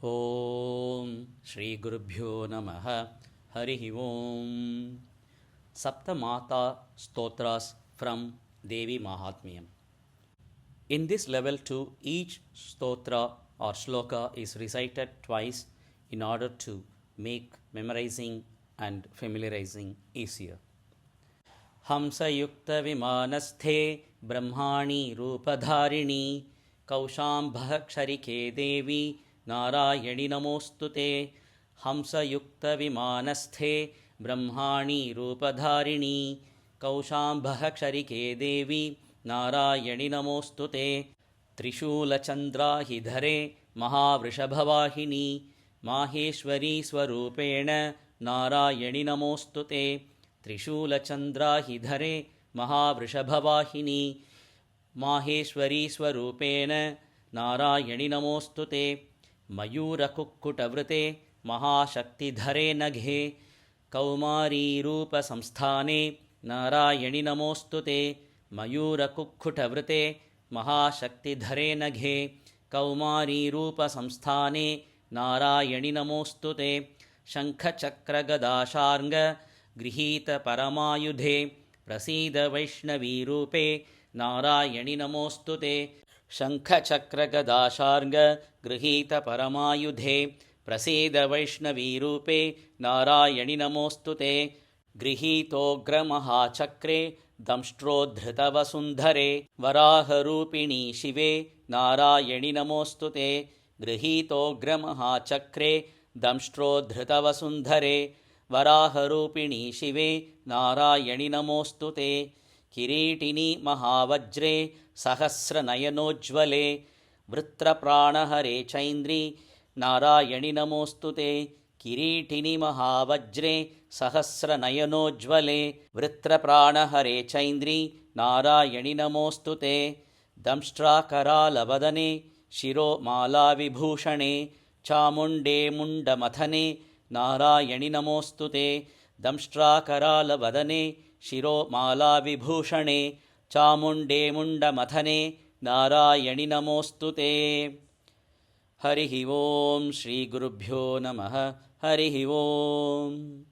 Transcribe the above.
ಓಂ ಶ್ರೀ ಗುರುಭ್ಯೋ ನಮಃ. ಹರಿ ಓಂ. Saptamata Stotras from Devi Mahatmyam. In this level 2, each stotra or shloka is recited twice in order to make memorizing and familiarizing easier. Hamsayukta vimanasthe brahmani rupadharini kaushambha ksharike devi narayani namostute. Hamsayukta vimanasthe ब्रह्माणि रूपधारिणी कौशाम्भः क्षरिके देवी नारायणि नमोस्तुते. त्रिशूलचन्द्राहिधरे महावृषभवाहिनी माहेश्वरी स्वरूपेण नारायणि नमोस्तुते. त्रिशूलचन्द्राहिधरे महावृषभवाहिनी माहेश्वरी स्वरूपेण नारायणि नमोस्तुते. मयूरकुक्कुटवृते महाशक्तिधरे नघे कौमारीरूपसंस्थाने नारायणि नमोस्तुते. मयूरकुक्कुटवृते महाशक्तिधरे नघे कौमारीरूपसंस्थाने नारायणि नमोस्तुते. शङ्खचक्रगदाशार्ङ्ग गृहीतपरमायुधे प्रसीद वैष्णवीरूपे नारायणि नमोस्तुते. शङ्खचक्रगदाशार्ङ्ग गृहीतपरमायुधे प्रसीद वैष्णवीरूपे नारायणि नमोस्तुते. गृहीतोग्रमहाचक्रे दंष्ट्रोद्धृतवसुन्धरे वराहरूपिणी शिवे नारायणि नमोस्तुते. गृहीतोग्रमहाचक्रे दंष्ट्रोद्धृतवसुन्धरे वराहरूपिणी शिवे नारायणि नमोस्तुते. किरीटिनी महावज्रे सहस्रनयनोज्ज्वले वृत्रप्राणहरे चैन्द्री नारायणि नमोस्तुते. किरीटिनि महावज्रे सहस्रनयनोज्ज्वले वृत्रप्राणहरे चैन्द्री नारायणि नमोस्तुते. दंष्ट्राकरालवदने शिरोमालाविभूषणे चामुण्डे मुण्डमथने नारायणि नमोस्तुते. दंष्ट्राकरालवदने शिरोमालाविभूषणे चामुण्डे मुण्डमथने नारायणि नमोस्तुते. हरि ओं. श्री गुरुभ्यो नमः. हरि ओं.